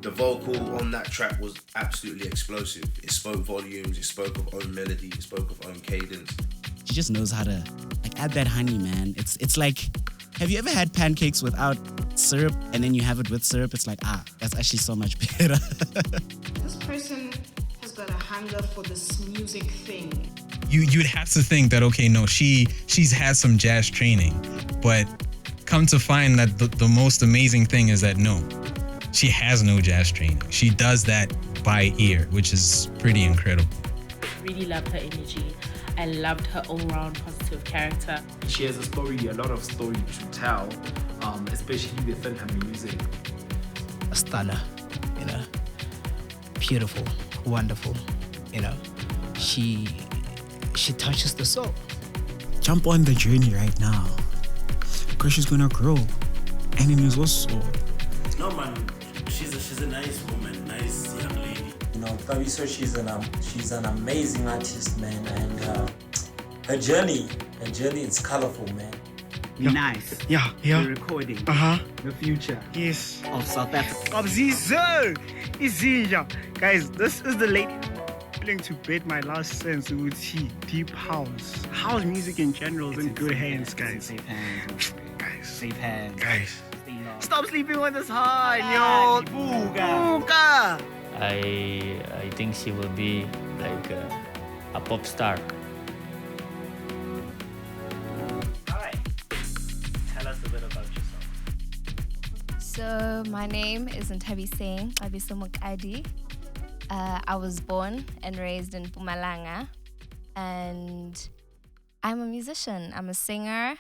The vocal on that track was absolutely explosive. It spoke volumes, it spoke of own melody, it spoke of own cadence. She just knows how to add that honey, man. It's like, have you ever had pancakes without syrup and then you have it with syrup? It's like, that's actually so much better. This person has got a hunger for this music thing. You'd have to think that, okay, no, she's had some jazz training, but come to find that the most amazing thing is that no, she has no jazz training. She does that by ear, which is pretty incredible. Really loved her energy. I loved her all-round positive character. She has a lot of story to tell, especially within her music. A stunner, beautiful, wonderful, She touches the soul. Jump on the journey right now, because she's gonna grow, and it is also. No man, she's a nice woman, nice young lady. Xabizo, she's an amazing artist, man, and her journey is colorful, man. Nice. Yeah. The recording. The future. Yes. Of South Africa. Xabizo, Izinja. Guys, this is the lady willing to bet my last cents with deep house music in general is in good hands, guys. Safe hands. Guys. Safe hands. Guys. Stay long. Stop sleeping on this high, yo. Booga. I think she will be like a pop star. All right. Tell us a bit about yourself. So my name is Xabizo Mokadi. I was born and raised in Mpumalanga, and I'm a musician. I'm a singer,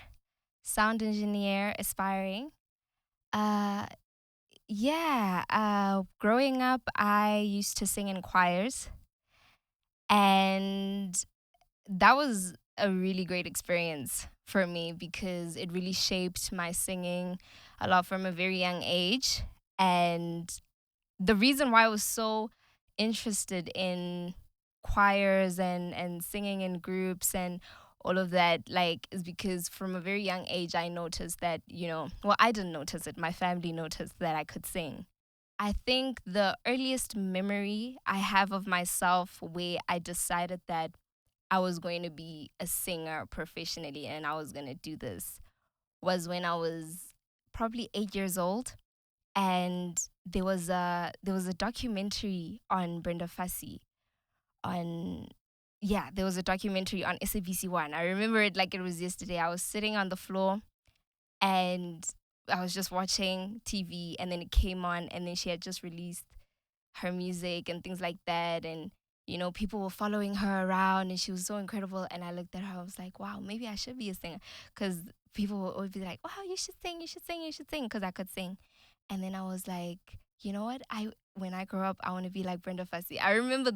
sound engineer, aspiring. Growing up, I used to sing in choirs, and that was a really great experience for me because it really shaped my singing a lot from a very young age. And the reason why I was so interested in choirs and singing in groups and all of that, is because from a very young age, I noticed that, I didn't notice it. My family noticed that I could sing. I think the earliest memory I have of myself where I decided that I was going to be a singer professionally and I was going to do this was when I was probably 8 years old. And there was a documentary on Brenda Fassie there was a documentary on SABC1. I remember it like it was yesterday. I was sitting on the floor and I was just watching TV, and then it came on, and then she had just released her music and things like that. And, people were following her around and she was so incredible. And I looked at her, I was like, wow, maybe I should be a singer. Because people would always be like, wow, you should sing, because I could sing. And then I was like, you know what? When I grow up, I want to be like Brenda Fassie. I remember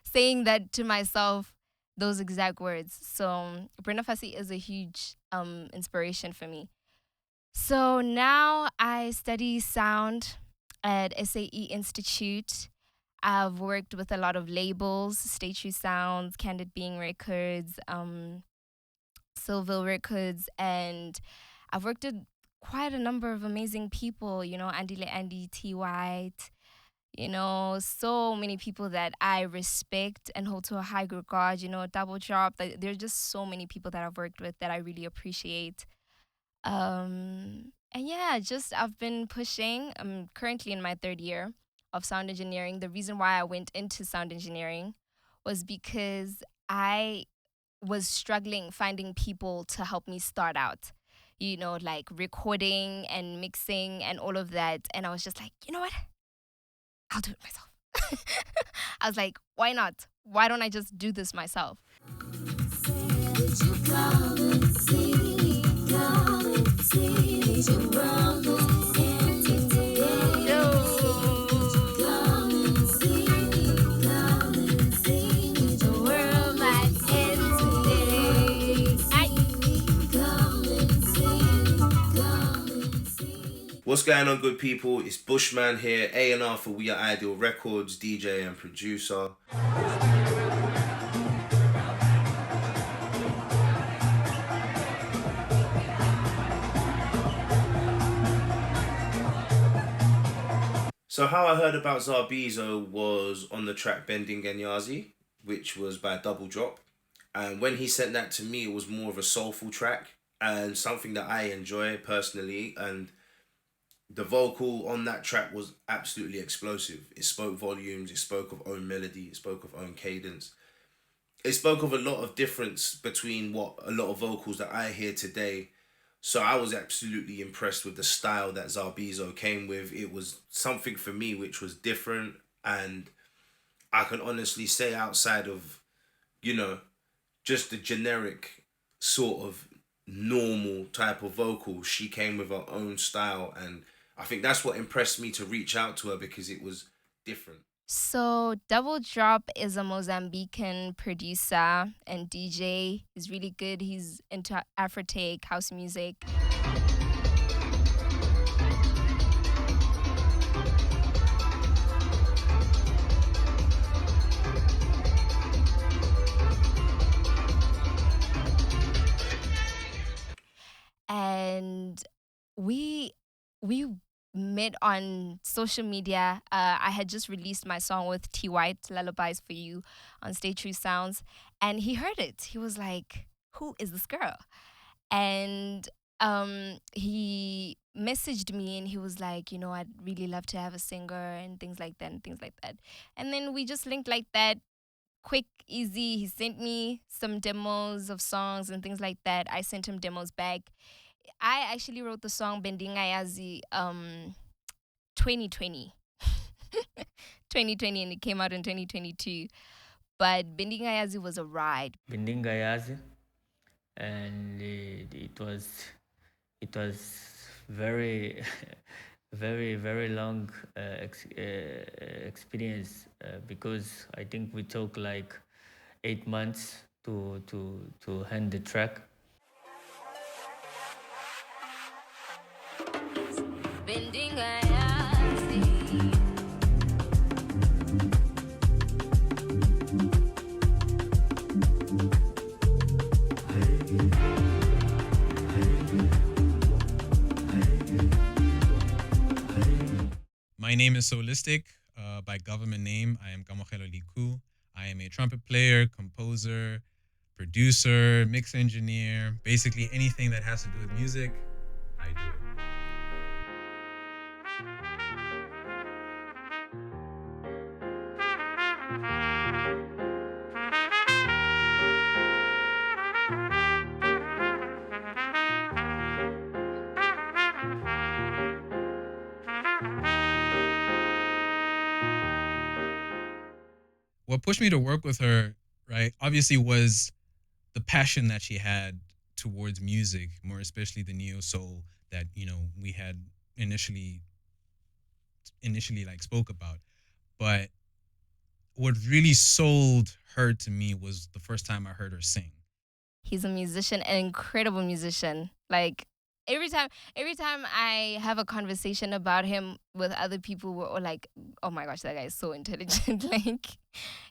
saying that to myself, those exact words. So Brenda Fassie is a huge inspiration for me. So now I study sound at SAE Institute. I've worked with a lot of labels, Stay True Sounds, Candid Being Records, Silville Records, and I've worked with quite a number of amazing people, Andile Andy, T. White, so many people that I respect and hold to a high regard, Double Drop. There are just so many people that I've worked with that I really appreciate. I've been pushing. I'm currently in my third year of sound engineering. The reason why I went into sound engineering was because I was struggling finding people to help me start out. Recording and mixing and all of that. And I was just like, you know what? I'll do it myself. I was like, why not? Why don't I just do this myself? What's going on, good people? It's Bushman here, A&R for We Are Ideal Records, DJ and producer. So how I heard about Xabizo was on the track Bending Genyazi, which was by Double Drop. And when he sent that to me, it was more of a soulful track and something that I enjoy personally. And the vocal on that track was absolutely explosive. It spoke volumes, it spoke of own melody, it spoke of own cadence. It spoke of a lot of difference between what a lot of vocals that I hear today. So I was absolutely impressed with the style that Xabizo came with. It was something for me which was different, and I can honestly say outside of, you know, just the generic sort of normal type of vocal, she came with her own style, and I think that's what impressed me to reach out to her because it was different. So Double Drop is a Mozambican producer and DJ. He's really good. He's into Afro-tech, house music. And we met on social media. I had just released my song with T White, Lullabies for You, on Stay True Sounds, and he heard it. He was like, "Who is this girl?" And he messaged me and he was like, I'd really love to have a singer and things like that and things like that. And then we just linked like that, quick, easy. He sent me some demos of songs and things like that. I sent him demos back. I actually wrote the song Bending Ayazi 2020. 2020, and it came out in 2022. But Bending Ayazi was a ride. Bending Ayazi, and it was very very long experience because I think we took like 8 months to hand the track. Bending My name is Solistic. By government name, I am Kamogelo Liku. I am a trumpet player, composer, producer, mix engineer, basically anything that has to do with music, I do it. What pushed me to work with her, right, obviously was the passion that she had towards music, more especially the neo soul that, we had initially like spoke about. But what really sold her to me was the first time I heard her sing. He's a musician, an incredible musician. Like every time I have a conversation about him with other people, we're all like, "Oh my gosh, that guy is so intelligent!" Like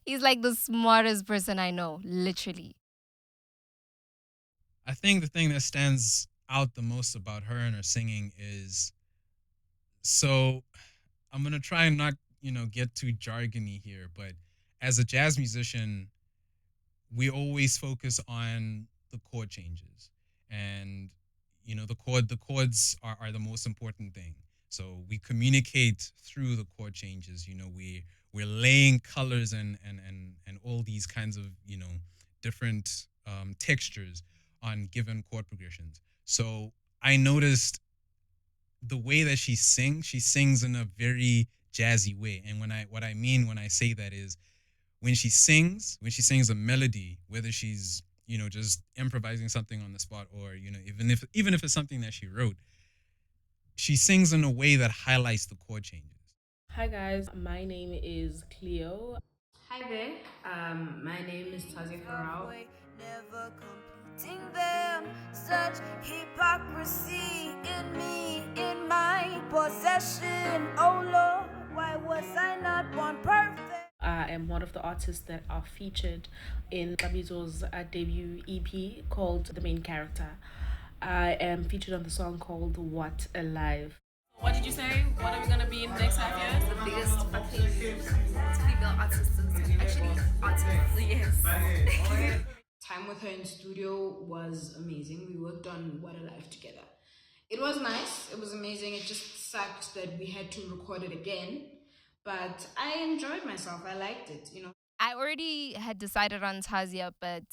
he's like the smartest person I know, literally. I think the thing that stands out the most about her and her singing is, so I'm gonna try and not, get too jargony here, but as a jazz musician, we always focus on the chord changes, and the chords are the most important thing. So we communicate through the chord changes. We're laying colors and all these kinds of different textures on given chord progressions. So I noticed the way that she sings in a very jazzy way. And what I mean when I say that is when she sings a melody, whether she's just improvising something on the spot or even if it's something that she wrote, she sings in a way that highlights the chord changes. Hi guys, my name is Cleo. Hi there, my name is Tazia Farao. Never competing them, such hypocrisy in me, in my possession. Oh Lord, why was I not born perfect? I am one of the artists that are featured in Xabizo's debut EP called The Main Character. I am featured on the song called What Alive. What did you say? What are we going to be in the next 5 years? artists. Actually, artists. Yes. Time with her in studio was amazing. We worked on What a Life together. It was nice. It was amazing. It just sucked that we had to record it again. But I enjoyed myself. I liked it, you know. I already had decided on Tazia, but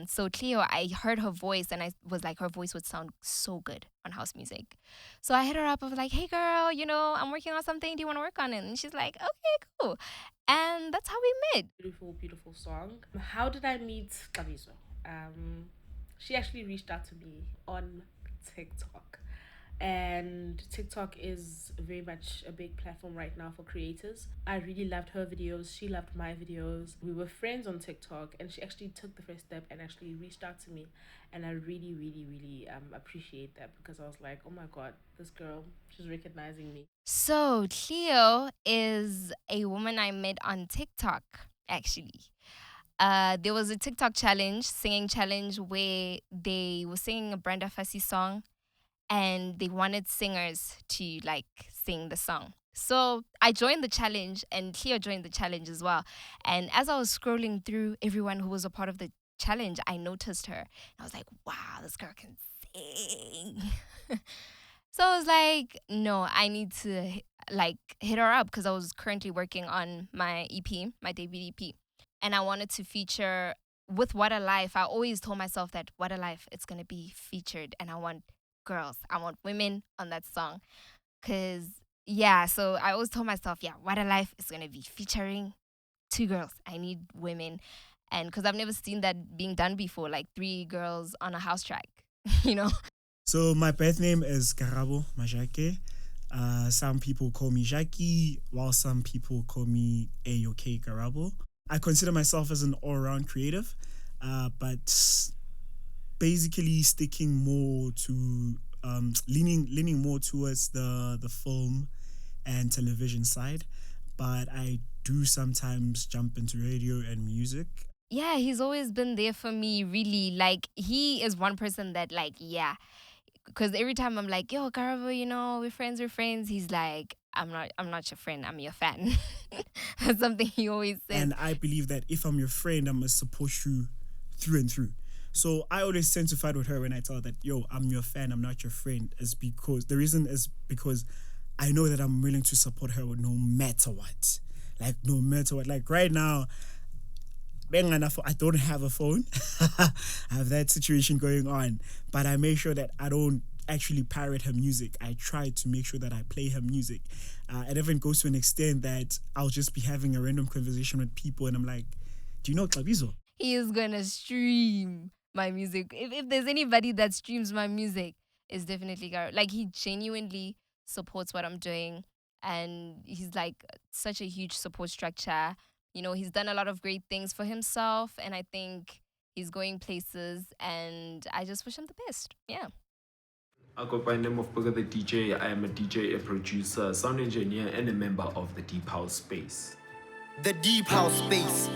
so Cleo, I heard her voice and I was like, her voice would sound so good on house music. So I hit her up. I was like, hey girl, you know, I'm working on something. Do you want to work on it? And she's like, okay, cool. And that's how we met. Beautiful, beautiful song. How did I meet Xabizo? She actually reached out to me on TikTok. And TikTok is very much a big platform right now for creators. I really loved her videos. She loved my videos. We were friends on TikTok, and she actually took the first step and actually reached out to me. And I really, really, really appreciate that, because I was like, oh my God, this girl, she's recognizing me. So Cleo is a woman I met on TikTok, actually. There was a TikTok challenge, singing challenge, where they were singing a Brenda Fassie song, and they wanted singers to like sing the song. So I joined the challenge, and Cleo joined the challenge as well. And as I was scrolling through everyone who was a part of the challenge, I noticed her. I was like, wow, this girl can sing. So I was like, no, I need to like hit her up, because I was currently working on my EP, my debut EP. And I wanted to feature with What a Life. I always told myself that What a Life, it's going to be featured, and I want girls. I want women on that song. Cause yeah, so I always told myself, yeah, What a Life is gonna be featuring 2 girls. I need women. And because I've never seen that being done before, like 3 girls on a house track, you know? So my birth name is Karabo Majake. Some people call me Jackie, while some people call me AOK Karabo. I consider myself as an all-around creative, but basically sticking more to leaning more towards the film and television side, but I do sometimes jump into radio and music. Yeah, he's always been there for me, really. Like, he is one person that, like, yeah, because every time I'm like, yo, Karabo, you know, we're friends, he's like, I'm not your friend, I'm your fan. That's something he always says. And I believe that if I'm your friend, I must support you through and through. So I always tend to fight with her when I tell her that, yo, I'm your fan, I'm not your friend. The reason is because I know that I'm willing to support her no matter what. Like, no matter what. Like, right now, I don't have a phone. I have that situation going on. But I make sure that I don't actually pirate her music. I try to make sure that I play her music. It even goes to an extent that I'll just be having a random conversation with people, and I'm like, do you know Xabizo? He is gonna stream my music. If there's anybody that streams my music, it's definitely Garo. Like, he genuinely supports what I'm doing, and he's like such a huge support structure. You know, he's done a lot of great things for himself, and I think he's going places, and I just wish him the best. Yeah. I go by the name of Booger the DJ. I am a DJ, a producer, sound engineer, and a member of the Deep House Space. The Deep House Space.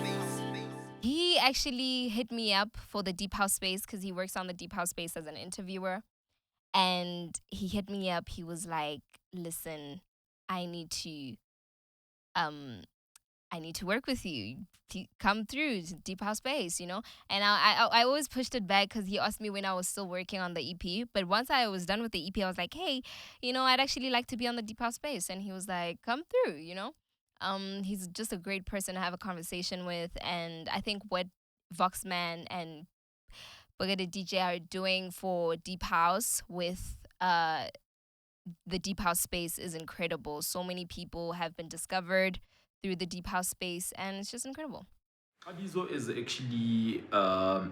He actually hit me up for the Deep House Space because he works on the Deep House Space as an interviewer. And he hit me up. He was like, listen, I need to work with you. Come through to Deep House Space, you know? And I always pushed it back because he asked me when I was still working on the EP. But once I was done with the EP, I was like, hey, you know, I'd actually like to be on the Deep House Space. And he was like, come through, you know? He's just a great person to have a conversation with. And I think what Voxman and Booger the DJ are doing for Deep House with the Deep House Space is incredible. So many people have been discovered through the Deep House Space, and it's just incredible. Xabizo is actually a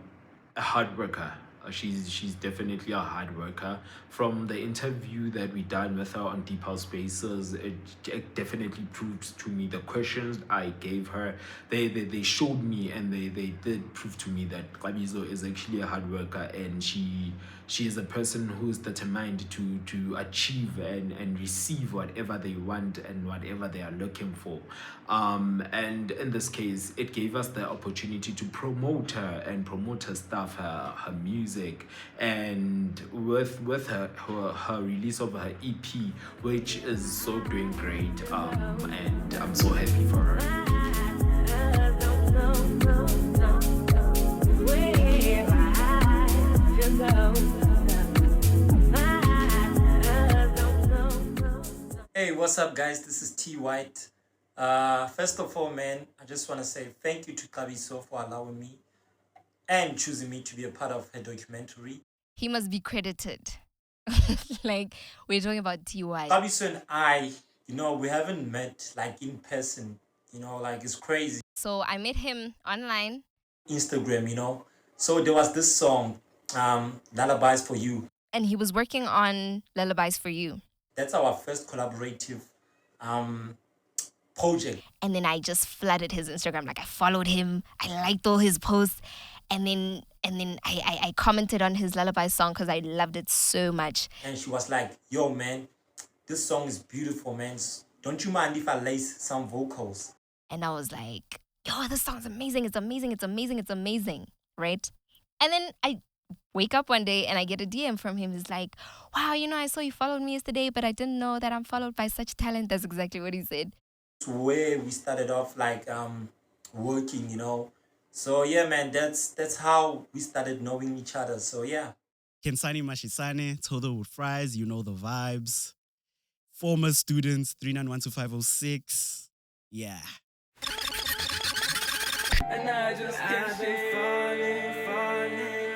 hard worker. She's definitely a hard worker. From the interview that we done with her on Deep House Spaces, it definitely proves to me the questions I gave her. They showed me, and they did prove to me that Xabizo is actually a hard worker, and she is a person who's determined to achieve and receive whatever they want and whatever they are looking for. And in this case, it gave us the opportunity to promote her and promote her stuff, her music, and with her release of her EP, which is so doing great, and I'm so happy for her. Hey, what's up, guys? This is T White. First of all, man, I just want to say thank you to Xabizo for allowing me and choosing me to be a part of her documentary. He must be credited. Like, we're talking about TY. Xabizo and I, we haven't met like in person. Like it's crazy. So I met him online. Instagram. So there was this song, Lullabies for You. And he was working on Lullabies for You. That's our first collaborative project. And then I just flooded his Instagram. Like I followed him. I liked all his posts. And then I commented on his Lullaby song because I loved it so much. And she was like, yo, man, this song is beautiful, man. Don't you mind if I lace some vocals? And I was like, yo, this song's amazing. It's amazing. It's amazing. It's amazing. Right? And then I wake up one day and I get a DM from him. He's like, wow, I saw you followed me yesterday, but I didn't know that I'm followed by such talent. That's exactly what he said. Where we started off like working, So yeah, man, that's how we started knowing each other. So yeah. Kensani Mashisane, Todo with Fries, you know the vibes. Former students, 3912506. Yeah. And I just can't falling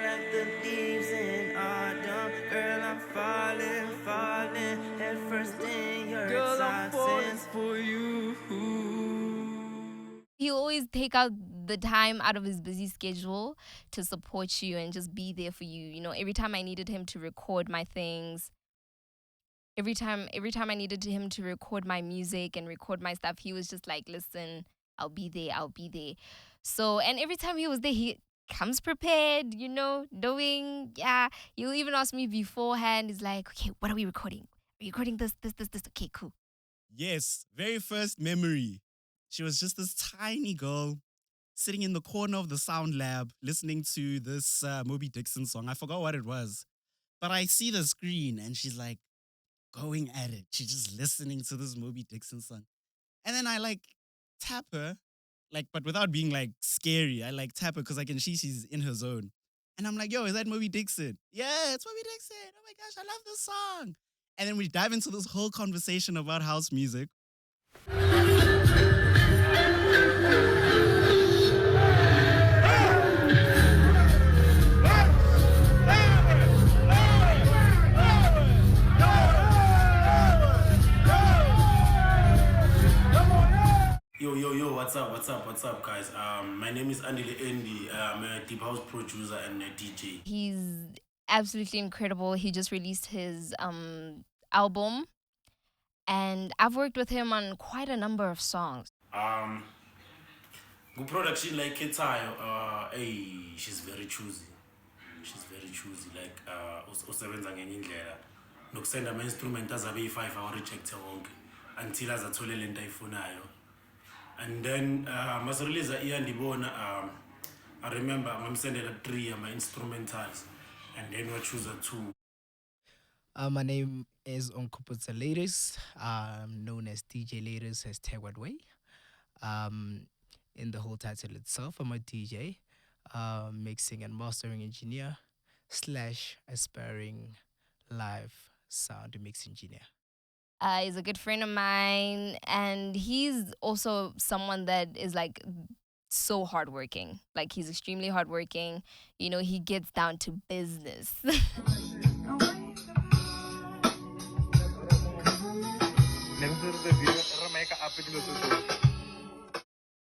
like the leaves in autumn. Girl, I'm falling head first in your girl, I'm falling for you. He'll always take out the time out of his busy schedule to support you and just be there for you. Every time I needed him to record my things, every time I needed him to record my music and record my stuff, he was just like, listen, I'll be there. So, and every time he was there, he comes prepared, knowing, he'll even ask me beforehand. He's like, okay, what are we recording? Are we recording this? Okay, cool. Yes, very first memory. She was just this tiny girl sitting in the corner of the sound lab listening to this Moby Dixon song. I forgot what it was. But I see the screen and she's like going at it. She's just listening to this Moby Dixon song. And then I tap her, but without being scary. I tap her because I can see she's in her zone. And I'm like, yo, is that Moby Dixon? Yeah, it's Moby Dixon. Oh my gosh, I love this song. And then we dive into this whole conversation about house music. Yo, what's up, guys? My name is Andile Endi. I'm a deep house producer and a DJ. He's absolutely incredible. He just released his album, and I've worked with him on quite a number of songs. Good production like Ketayo. She's very choosy. Usebenza ngenye indlela. Nokusenda ama instrument azabe 5 hour reject wonke until azathole lento ayifunayo. And then mas release iyandibona I remember ngamsendela 3 ama instrumentals and then we choose 2. My name is Onkuputsa Laters, known as DJ Laters as Tagwad Way. In the whole title itself, I'm a DJ, mixing and mastering engineer / aspiring live sound mix engineer. He's a good friend of mine, and he's also someone that is so hardworking. He's extremely hardworking. He gets down to business.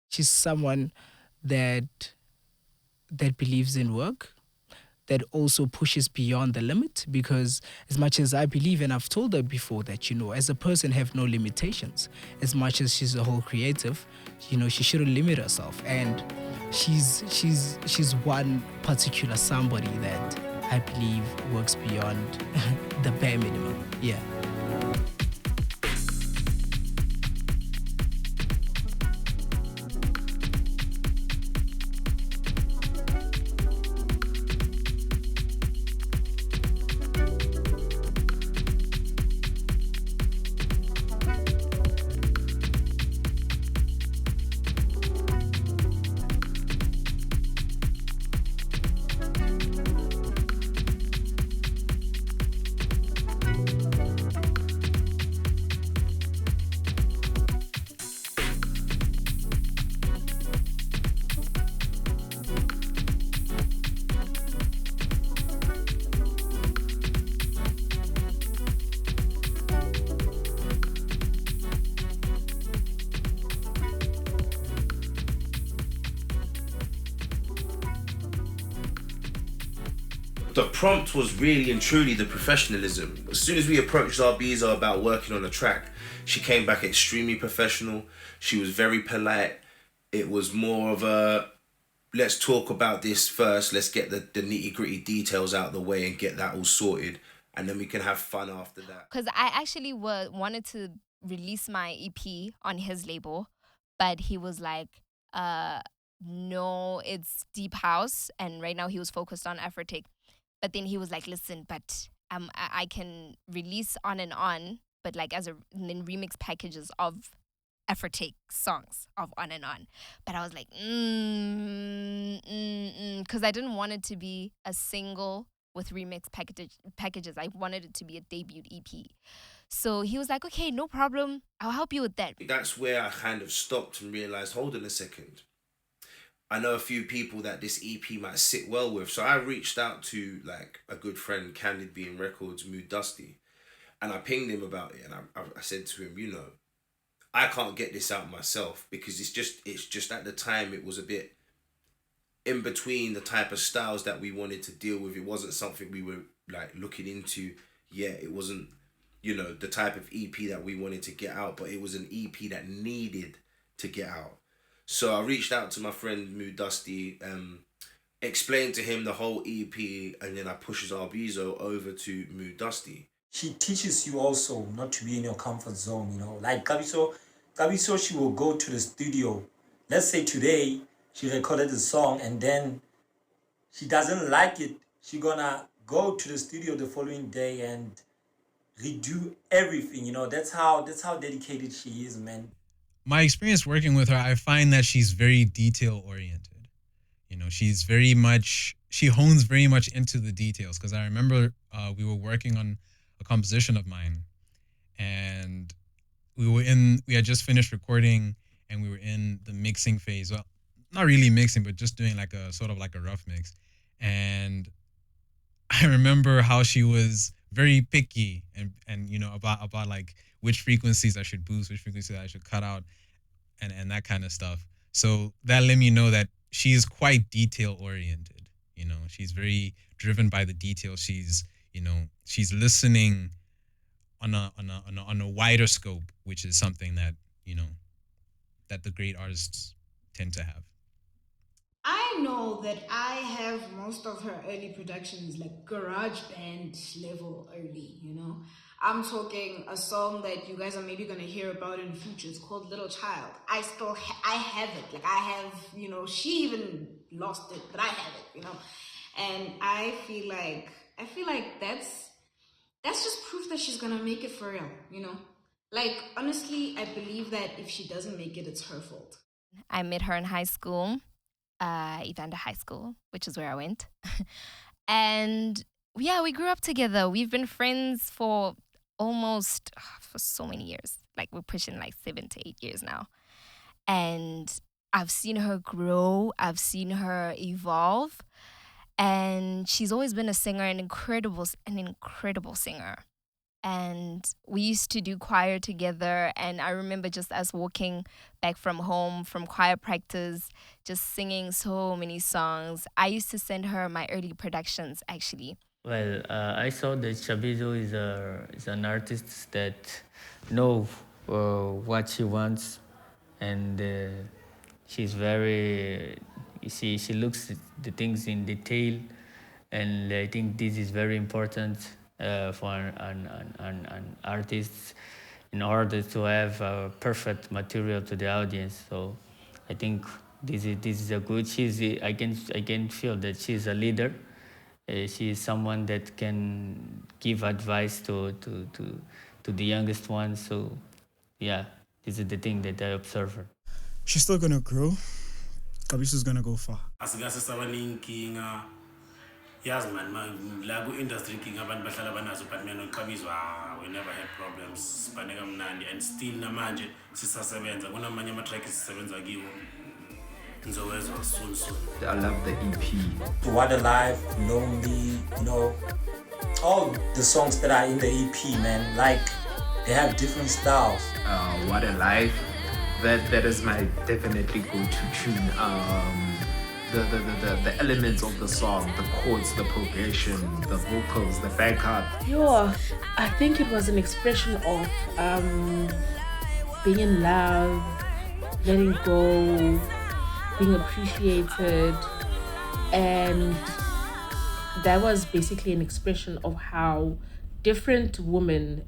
She's someone that believes in work, that also pushes beyond the limit, because as much as I believe, and I've told her before that, as a person have no limitations, as much as she's a whole creative, she shouldn't limit herself. And she's one particular somebody that I believe works beyond the bare minimum. Yeah. The prompt was really and truly the professionalism. As soon as we approached Xabizo about working on a track, she came back extremely professional. She was very polite. It was more of a, let's talk about this first. Let's get the nitty gritty details out of the way and get that all sorted. And then we can have fun after that. Because I actually wanted to release my EP on his label, but he was like, no, it's deep house. And right now he was focused on Afrotic. But then he was like, listen, but I can release on and on, but like and then remix packages of Afrotic songs of On and On. But I was like, because I didn't want it to be a single with remix packages. I wanted it to be a debut EP. So he was like, okay, no problem. I'll help you with that. That's where I kind of stopped and realized, hold on a second. I know a few people that this EP might sit well with. So I reached out to like a good friend, Candid Being Records, Mood Dusty. And I pinged him about it. And I said to him, you know, I can't get this out myself because it's just at the time it was a bit in between the type of styles that we wanted to deal with. It wasn't something we were like looking into yet. It wasn't, you know, the type of EP that we wanted to get out, but it was an EP that needed to get out. So I reached out to my friend Mood Dusty, explained to him the whole EP, and then I pushed Xabizo over to Mood Dusty. She teaches you also not to be in your comfort zone, you know. Like Xabizo, she will go to the studio. Let's say today she recorded the song and then she doesn't like it. She gonna go to the studio the following day and redo everything, you know. That's how dedicated she is, man. My experience working with her, I find that she's very detail oriented. You know, she hones very much into the details. Because I remember we were working on a composition of mine, and we had just finished recording, and we were in the mixing phase. Well, not really mixing, but just doing like a sort of like a rough mix. And I remember how she was very picky and you know about like which frequencies I should boost, which frequencies I should cut out, and that kind of stuff. So that let me know that she is quite detail oriented. You know, she's very driven by the details. She's listening on a wider scope, which is something that, you know, that the great artists tend to have. I know that I have most of her early productions like garage band level early, you know. I'm talking a song that you guys are maybe going to hear about in the future. It's called Little Child. I still I have it. Like I have, you know, she even lost it, but I have it, you know. And I feel like that's just proof that she's going to make it for real, you know. Like honestly, I believe that if she doesn't make it, it's her fault. I met her in high school. Evander High School, which is where I went. And yeah, we grew up together. We've been friends for for so many years. Like we're pushing like 7 to 8 years now. And I've seen her grow. I've seen her evolve. And she's always been a singer, an incredible singer. And we used to do choir together. And I remember just us walking back from home, from choir practice, just singing so many songs. I used to send her my early productions, actually. Well, I saw that Xabizo is an artist that knows what she wants, and she's very, she looks at the things in detail, and I think this is very important for an artist in order to have perfect material to the audience. So I think this is a good. I can feel that she's a leader. She is someone that can give advice to the youngest ones. So yeah, this is the thing that I observe her. She's still gonna grow. Xabizo's gonna go far. Yes, man, la industry king abantu bahlala banazo but mina noXabizo we never had problems. Sibaneka mnandi and still namanje sisasebenza kunamanye ama tracks sisebenza kiwo. Ngizowezwa soon. I love the EP. What a Life, Lonely, you know, all the songs that are in the EP, man, like they have different styles. What a Life, that is my definitely go-to tune. the elements of the song, the chords, the progression, the vocals, the backup. Yeah, I think it was an expression of being in love, letting go, being appreciated, and that was basically an expression of how different women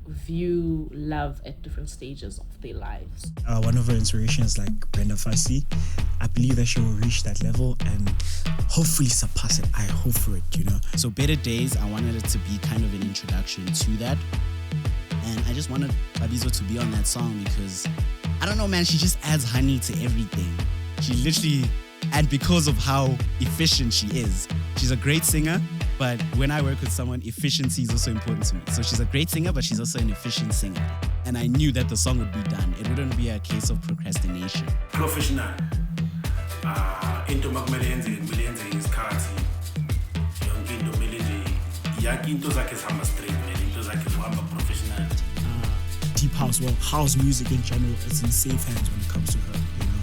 view love at different stages of their lives. One of her inspirations, like Brenda Fassie, I believe that she will reach that level and hopefully surpass it. I hope for it, you know. So Better Days, I wanted it to be kind of an introduction to that. And I just wanted Xabizo to be on that song because, I don't know, man, she just adds honey to everything. She literally, and because of how efficient she is, she's a great singer, but when I work with someone, efficiency is also important to me. So she's a great singer, but she's also an efficient singer. And I knew that the song would be done. It wouldn't be a case of procrastination. Professional. Into makumele isikhathi. Yonke into kumele nje yakhe into zakhe zihamba straight, into zakhe zihamba professional. Deep house, well, house music in general is in safe hands when it comes to her, you know.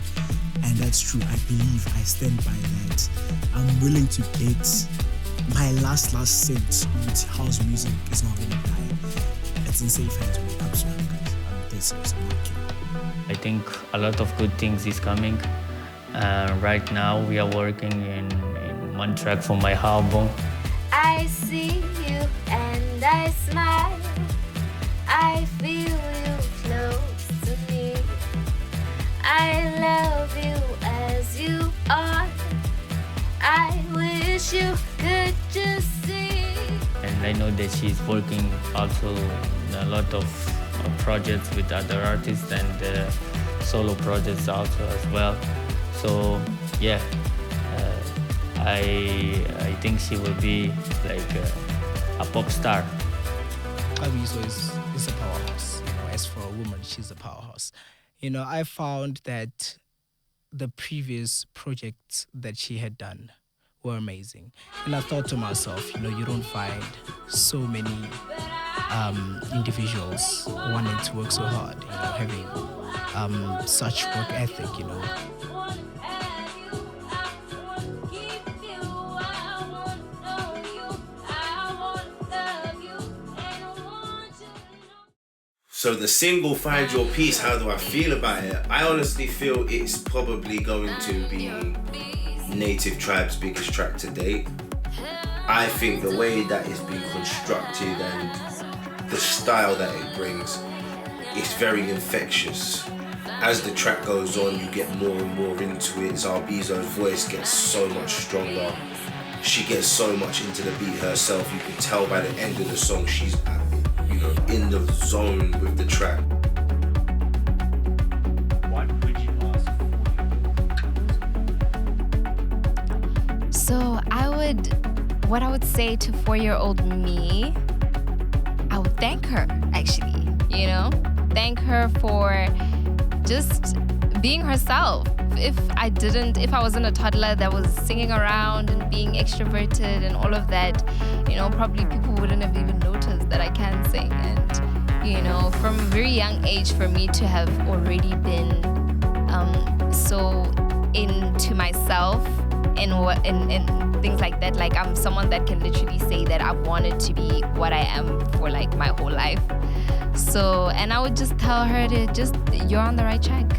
And that's true. I believe, I stand by that. I'm willing to bet my last cent with house music is not going to die. It's in safe hands when it comes to her, guys. I'm dead serious. I'm not kidding. I think a lot of good things is coming. Right now we are working in one track for my album. I see you and I smile. I feel you close to me. I love you as you are. I wish you could just see. And I know that she's working also in a lot of projects with other artists and solo projects also as well. So yeah, I think she will be like a pop star. Xabizo is a powerhouse. You know, as for a woman, she's a powerhouse. You know, I found that the previous projects that she had done were amazing. And I thought to myself, you know, you don't find so many individuals wanting to work so hard, you know, having such work ethic, you know. So the single Find Your Peace, how do I feel about it? I honestly feel it's probably going to be Native Tribe's biggest track to date. I think the way that it's been constructed and the style that it brings, it's very infectious. As the track goes on, you get more and more into it. Xabizo's voice gets so much stronger. She gets so much into the beat herself. You can tell by the end of the song she's in the zone with the track. What would you ask for? So what I would say to 4-year-old me, I would thank her, actually, you know? Thank her for just being herself. If I wasn't a toddler that was singing around and being extroverted and all of that, you know, probably people wouldn't have even noticed that I can sing. And, you know, from a very young age, for me to have already been so into myself and things like that, like I'm someone that can literally say that I've wanted to be what I am for like my whole life. So, and I would just tell her to you're on the right track.